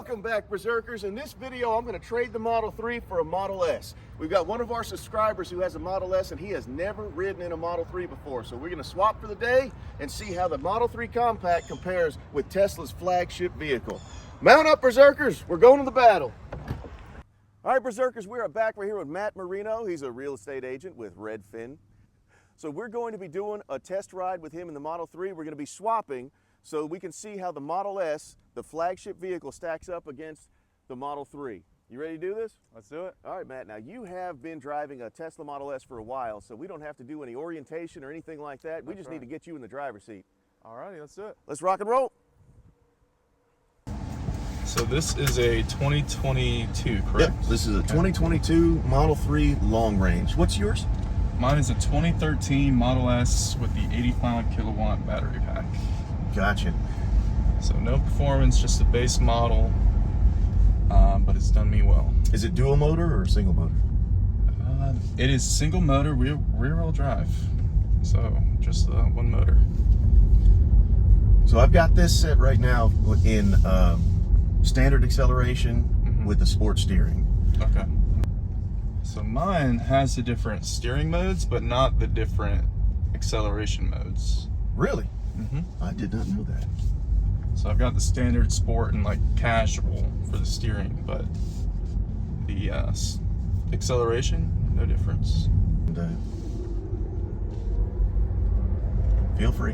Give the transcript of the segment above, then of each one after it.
Welcome back, Berzerkers. In this video, I'm going to trade the Model 3 for a Model S. We've got one of our subscribers who has a Model S, and he has never ridden in a Model 3 before. So we're going to swap for the day and see how the Model 3 Compact compares with Tesla's flagship vehicle. Mount up, Berzerkers. We're going to the battle. All right, Berzerkers, we are back. We're here with Matthew.marino. He's a real estate agent with Redfin. So we're going to be doing a test ride with him in the Model 3. We're going to be swapping so we can see how the Model S, the flagship vehicle, stacks up against the Model 3. You ready to do this? Let's do it. All right, Matt. Now, you have been driving a Tesla Model S for a while, so we don't have to do any orientation or anything like that. We just need to get you in the driver's seat. All righty, let's do it. Let's rock and roll. So this is a 2022, correct? Yep, this is a 2022 Model 3 long range. What's yours? Mine is a 2013 Model S with the 85 kilowatt battery pack. Gotcha. So no performance, just a base model, but it's done me well. Is it dual motor or single motor? It is single motor, rear wheel drive. So just one motor. So I've got this set right now in standard acceleration with the sports steering. Okay. So mine has the different steering modes, but not the different acceleration modes. Really? I did not know that. So I've got the standard, sport, and like casual for the steering, but the acceleration, no difference. And, feel free.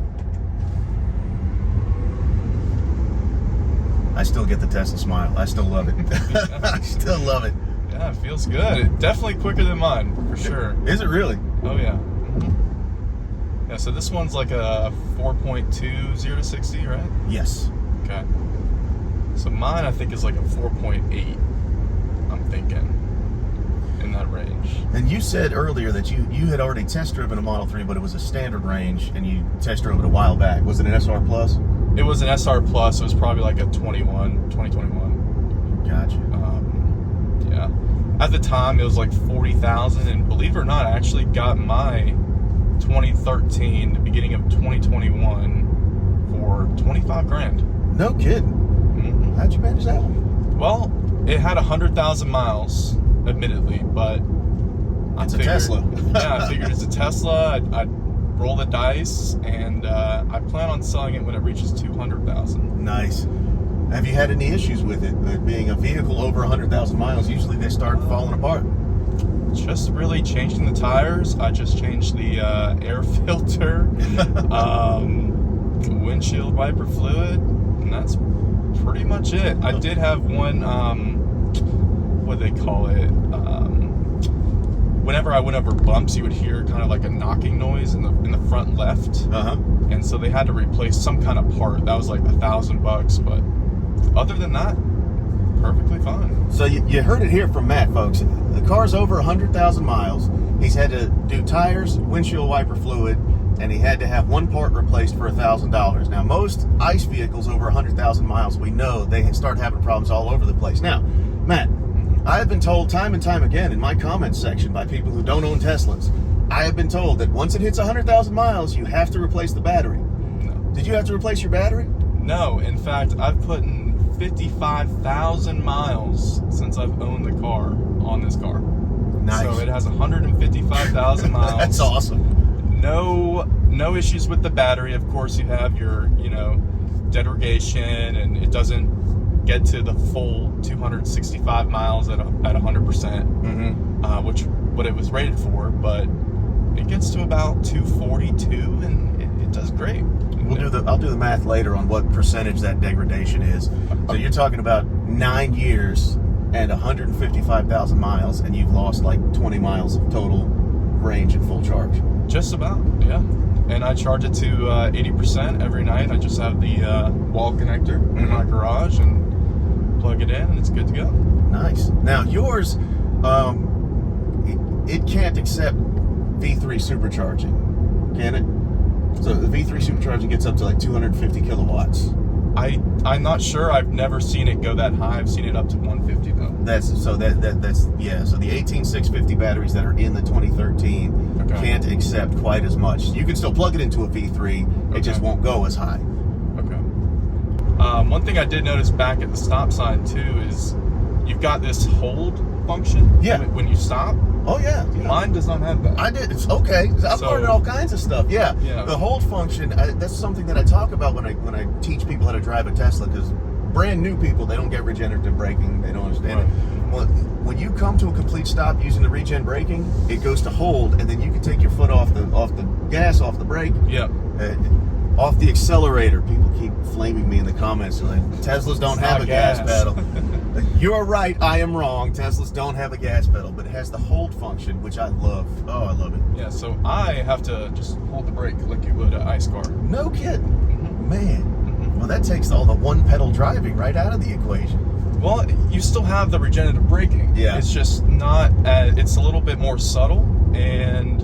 I still get the Tesla smile. I still love it. I still love it. Yeah, it feels good. Definitely quicker than mine, for sure. Is it really? Oh yeah. Yeah, so this one's like a 4.2 0 to 60, right? Yes. Okay. So mine, I think, is like a 4.8. I'm thinking in that range. And you said earlier that you had already test driven a Model 3, but it was a standard range, and you test drove it a while back. Was it an SR Plus? It was an SR Plus. It was probably like a 2021. Gotcha. Yeah. At the time, it was like 40,000, and believe it or not, I actually got my 2013, the beginning of 2021, for 25 grand. No kidding. How'd you manage that one? Well, it had 100,000 miles, admittedly, but it's a Tesla. Yeah, I figured it's a Tesla. I'd roll the dice, and I plan on selling it when it reaches 200,000. Nice. Have you had any issues with it? Being a vehicle over 100,000 miles, usually they start falling apart. Just really changing the tires. I just changed the air filter, windshield wiper fluid, and that's pretty much it. I did have one, what do they call it? Whenever I went over bumps, you would hear kind of like a knocking noise in the front left. And so they had to replace some kind of part. That was like $1,000, but other than that, perfectly fine. So you heard it here from Matt, folks. The car's over 100,000 miles. He's had to do tires, windshield wiper fluid, and he had to have one part replaced for $1,000. Now, most ICE vehicles over 100,000 miles, we know they start having problems all over the place. Now, Matt, I have been told time and time again in my comments section by people who don't own Teslas, I have been told that once it hits 100,000 miles, you have to replace the battery. No. Did you have to replace your battery? No. In fact, I've put in 55,000 miles since I've owned the car on this car. Nice. So it has 155,000 miles. That's awesome. No issues with the battery. Of course, you have your, degradation, and it doesn't get to the full 265 miles at 100%, which what it was rated for, but it gets to about 242, and it does great. I'll do the math later on what percentage that degradation is. So you're talking about 9 years and 155,000 miles, and you've lost like 20 miles of total range at full charge. Just about, yeah. And I charge it to 80% every night. I just have the wall connector in my garage and plug it in, and it's good to go. Nice. Now yours, it can't accept V3 supercharging, can it? So the V3 supercharging gets up to like 250 kilowatts. I'm not sure. I've never seen it go that high. I've seen it up to 150 though. That's So the 18650 batteries that are in the 2013 can't accept quite as much. You can still plug it into a V3. It just won't go as high. Okay. One thing I did notice back at the stop sign too is you've got this hold function. Yeah. When you stop. Oh yeah. Mine does not have that. I did. It's okay. I've learned all kinds of stuff. Yeah. The hold function. That's something that I talk about when I teach people how to drive a Tesla, because brand new people, they don't get regenerative braking. They don't understand it. Well, when you come to a complete stop using the regen braking, it goes to hold, and then you can take your foot off the gas, off the brake. Yep. Off the accelerator. People keep flaming me in the comments. Like, Teslas don't have a gas pedal. You're right, I am wrong. Teslas don't have a gas pedal, but it has the hold function, which I love. Oh, I love it. Yeah, so I have to just hold the brake like you would an ice car. No kidding. Man. Well, that takes all the one pedal driving right out of the equation. Well, you still have the regenerative braking. Yeah. It's just not, it's a little bit more subtle, and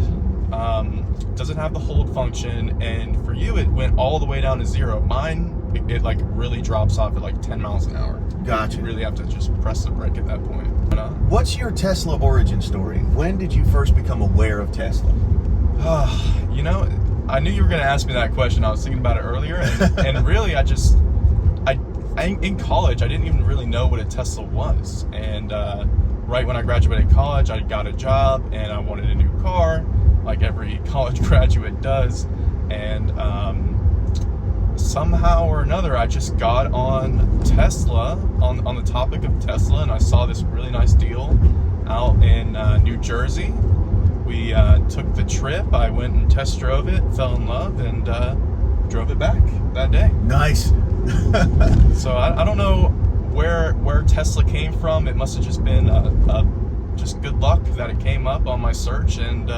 doesn't have the hold function, and for you it went all the way down to 0. Mine, it like really drops off at like 10 miles an hour. Gotcha. You really have to just press the brake at that point. What's your Tesla origin story? When did you first become aware of Tesla? You know, I knew you were going to ask me that question. I was thinking about it earlier, and really in college, I didn't even really know what a Tesla was. And right when I graduated college, I got a job and I wanted a new car, like every college graduate does. And somehow or another, I just got on Tesla, on the topic of Tesla, and I saw this really nice deal out in New Jersey. We took the trip. I went and test drove it, fell in love, and drove it back that day. Nice. So I don't know where Tesla came from. It must have just been just good luck that it came up on my search, and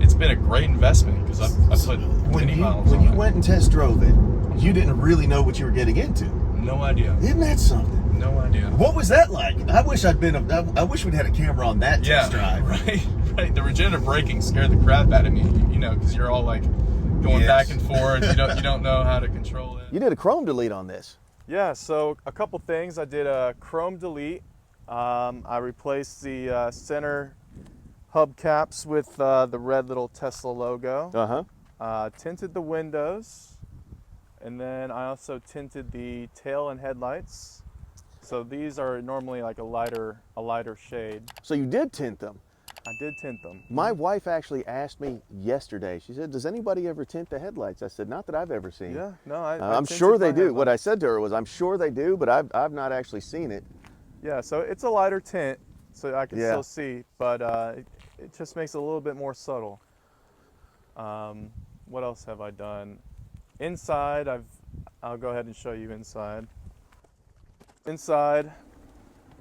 it's been a great investment because I put many miles on it. When you went and test drove it, you didn't really know what you were getting into. No idea. Isn't that something? No idea. What was that like? I wish I wish we'd had a camera on that test drive. Right. The regenerative braking scared the crap out of me. You know, because you're all like going back and forth. You don't know how to control it. You did a Chrome delete on this. Yeah. So a couple things. I did a Chrome delete. I replaced the center hubcaps with the red little Tesla logo. Tinted the windows, and then I also tinted the tail and headlights. So these are normally like a lighter shade. So you did tint them. I did tint them. My wife actually asked me yesterday. She said, "Does anybody ever tint the headlights?" I said, "Not that I've ever seen." Yeah, no, I'm sure they do. What I said to her was, "I'm sure they do, but I've not actually seen it." Yeah, so it's a lighter tint, so I can still see, but it just makes it a little bit more subtle. What else have I done? Inside, I'll go ahead and show you inside. Inside,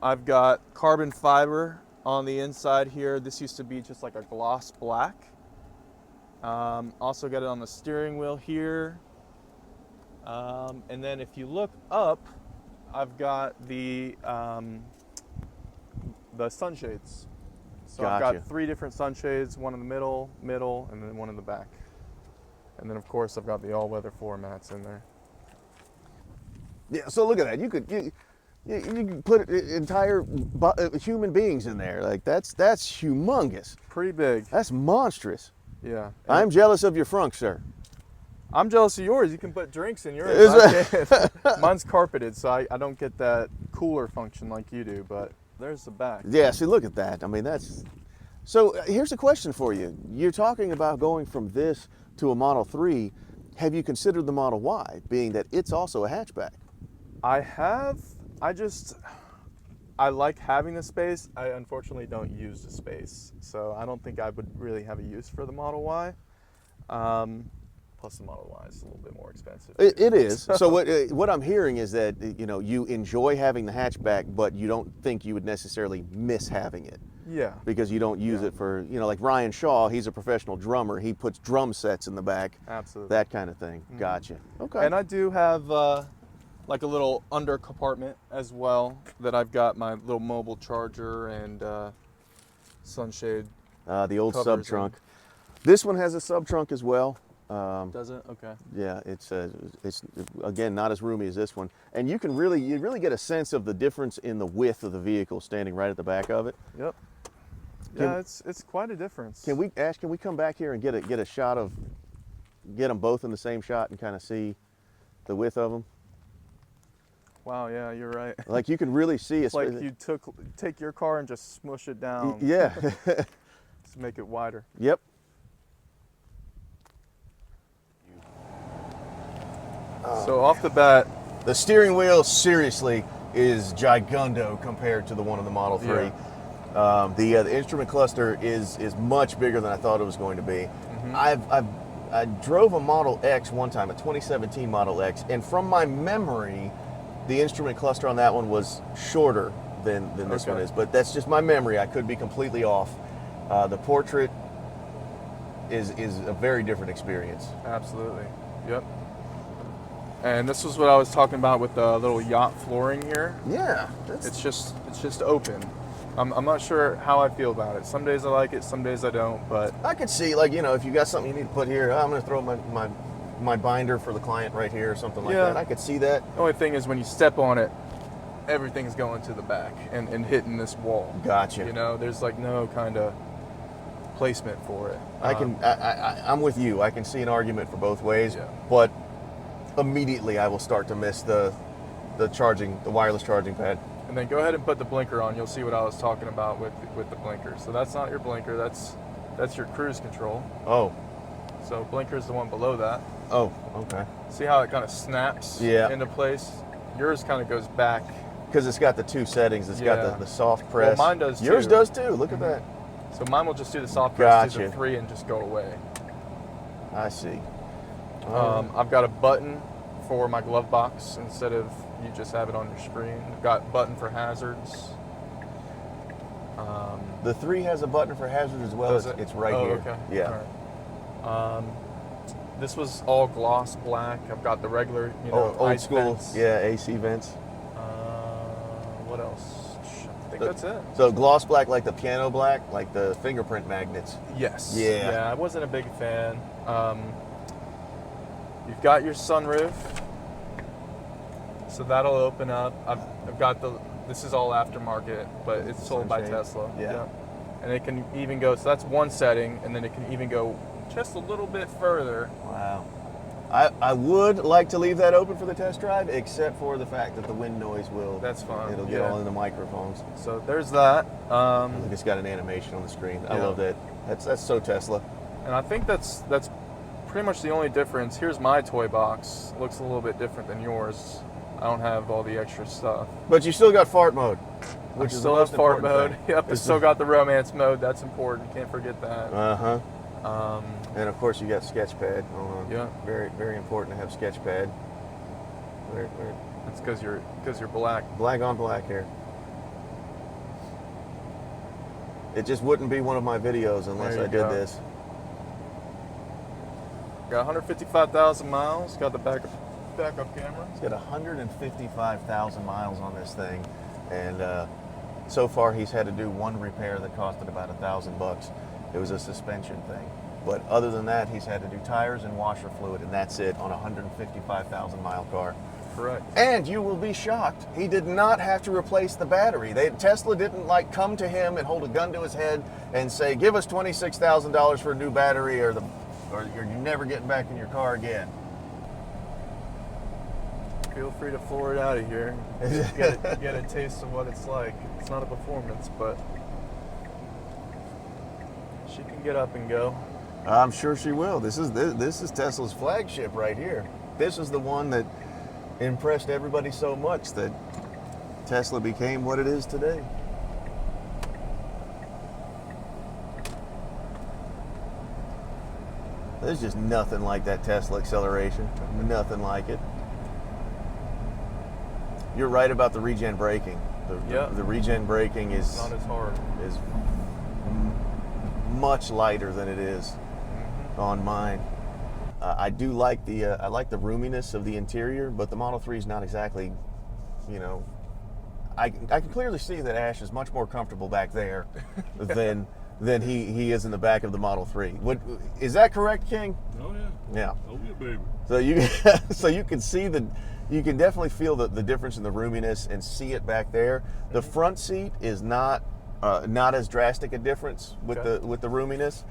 I've got carbon fiber on the inside here. This used to be just like a gloss black. Also got it on the steering wheel here. And then if you look up, I've got the sunshades. So I've got 3 different sunshades, one in the middle, and then one in the back. And then of course I've got the all-weather floor mats in there. Yeah, so look at that. You could put entire human beings in there. Like that's humongous. Pretty big. That's monstrous. Yeah. I'm jealous of your frunk, sir. I'm jealous of yours. You can put drinks in yours. I can't. Mine's carpeted, so I don't get that cooler function like you do, but there's the back. Yeah, see, look at that. I mean, that's... So here's a question for you. You're talking about going from this to a Model 3. Have you considered the Model Y, being that it's also a hatchback? I have. I like having the space. I unfortunately don't use the space, so I don't think I would really have a use for the Model Y. Plus the Model Y is a little bit more expensive. It is. So what I'm hearing is that you enjoy having the hatchback, but you don't think you would necessarily miss having it. Yeah. Because you don't use it for, like Ryan Shaw, he's a professional drummer. He puts drum sets in the back. Absolutely. That kind of thing. Gotcha. Okay. And I do have like a little under compartment as well that I've got my little mobile charger and sunshade. The old sub trunk. This one has a sub trunk as well. Does it? Okay. Yeah, it's again not as roomy as this one, and you really get a sense of the difference in the width of the vehicle standing right at the back of it. Yep. Yeah, it's quite a difference. Can we come back here and get a shot of, get them both in the same shot and kind of see the width of them? Wow, yeah, you're right. Like you can really see It's like you take your car and just smush it down. Yeah. To make it wider. Yep. So off the bat, the steering wheel seriously is gigundo compared to the one in the Model 3. Yeah. The instrument cluster is much bigger than I thought it was going to be. I drove a Model X one time, a 2017 Model X, and from my memory, the instrument cluster on that one was shorter than this one is. But that's just my memory. I could be completely off. The Portrait is a very different experience. Absolutely. Yep. And this was what I was talking about with the little yacht flooring here. Yeah. It's just open. I'm not sure how I feel about it. Some days I like it, some days I don't, but I could see, like, you know, if you got something you need to put here, I'm going to throw my binder for the client right here or something like that. I could see that. The only thing is when you step on it, everything's going to the back and hitting this wall. Gotcha. You know, there's like no kind of placement for it. I'm with you. I can see an argument for both ways, but immediately I will start to miss the wireless charging pad. And then go ahead and put the blinker on. You'll see what I was talking about with the blinker. So that's not your blinker. That's your cruise control. Oh. So blinker is the one below that. Oh, okay. See how it kind of snaps into place? Yours kind of goes back. Because it's got the two settings. It's got the soft press. Well, mine does too. Yours does too. Look at that. So mine will just do the soft press to the 3 and just go away. I see. I've got a button for my glove box instead of you just have it on your screen. I've got a button for hazards. The 3 has a button for hazards as well. It's right here. Okay. Yeah. All right. This was all gloss black. I've got the regular, old school. vents. Yeah, AC vents. What else? I think that's it. So gloss black, like the piano black, like the fingerprint magnets. Yes. Yeah. Yeah, I wasn't a big fan. You've got your sunroof, so that'll open up. I've got this is all aftermarket, but it's sold by Tesla. Yeah. And it can even go, so that's one setting, and then it can even go just a little bit further. Wow. I would like to leave that open for the test drive, except for the fact that the wind noise will. That's fine. It'll get all in the microphones. So there's that. Look, it's got an animation on the screen. I love that. That's so Tesla. And I think that's pretty much the only difference. Here's my toy box. Looks a little bit different than yours. I don't have all the extra stuff. But you still got fart mode. Which I is still the have most fart mode. thing. Yep, I still got the romance mode. That's important. Can't forget that. And of course you got Sketchpad. Yeah. Very, very important to have Sketchpad. Where? That's because you're black. Black on black here. It just wouldn't be one of my videos unless I did this. Got 155,000 miles. Got the backup camera. He's got 155,000 miles on this thing, and so far he's had to do one repair that costed about $1,000. It was a suspension thing, but other than that, he's had to do tires and washer fluid, and that's it on a 155,000 mile car. Correct. And you will be shocked, he did not have to replace the battery. Tesla didn't come to him and hold a gun to his head and say, "Give us $26,000 for a new battery, or you're never getting back in your car again." Feel free to floor it out of here. Get a taste of what it's like. It's not a performance, but she can get up and go. I'm sure she will. This is Tesla's flagship right here. This is the one that impressed everybody so much that Tesla became what it is today. There's just nothing like that Tesla acceleration. Nothing like it. You're right about the regen braking. The regen braking is not as hard. Is much lighter than it is on mine. I do like I like the roominess of the interior, but the Model 3 is not exactly, I can clearly see that Ash is much more comfortable back there than he is in the back of the Model 3. Is that correct, King? Oh yeah. Yeah. Oh yeah, baby. So you can see you can definitely feel the difference in the roominess and see it back there. The front seat is not as drastic a difference with the roominess.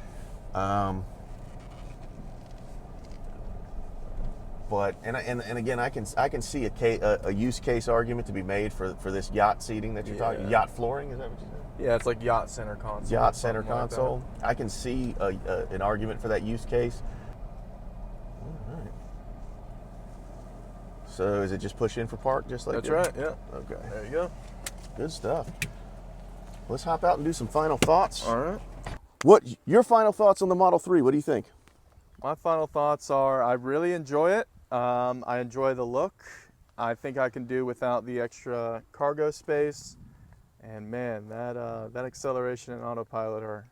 But and again, I can see a use case argument to be made for this yacht seating that you're talking. Yacht flooring, is that what you said? Yeah, it's like yacht center console. Yacht center console. I can see an argument for that use case. All right. So is it just push in for park, just like That's right. Yeah. Okay. There you go. Good stuff. Let's hop out and do some final thoughts. All right. What your final thoughts on the Model 3? What do you think? My final thoughts are I really enjoy it. I enjoy the look. I think I can do without the extra cargo space. And man, that acceleration and autopilot are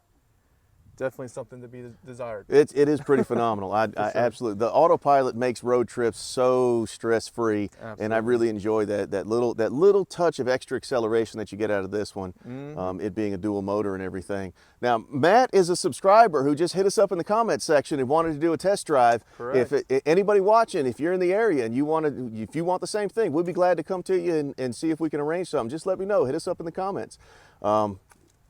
definitely something to be desired. It is pretty phenomenal. I absolutely. The autopilot makes road trips so stress-free, and I really enjoy that little touch of extra acceleration that you get out of this one. It being a dual motor and everything. Now, Matt is a subscriber who just hit us up in the comment section and wanted to do a test drive. Correct. If anybody watching, if you're in the area and if you want the same thing, we'd be glad to come to you and see if we can arrange something. Just let me know. Hit us up in the comments.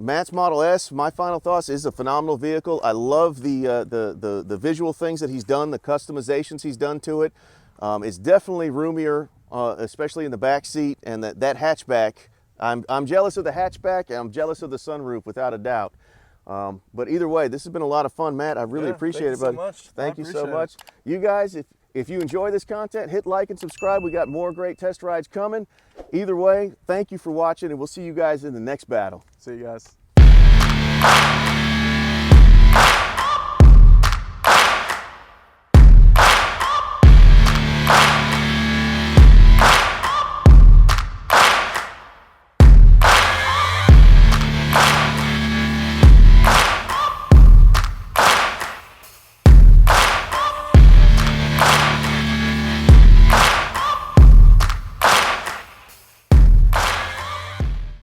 Matt's Model S, my final thoughts, is a phenomenal vehicle. I love the visual things that he's done, the customizations he's done to it. It's definitely roomier, especially in the back seat, and that hatchback. I'm jealous of the hatchback, and I'm jealous of the sunroof, without a doubt. But either way, this has been a lot of fun, Matt. I really appreciate it, buddy. Thank you so much. You guys, if you enjoy this content, hit like and subscribe. We got more great test rides coming. Either way, thank you for watching, and we'll see you guys in the next battle. See you guys.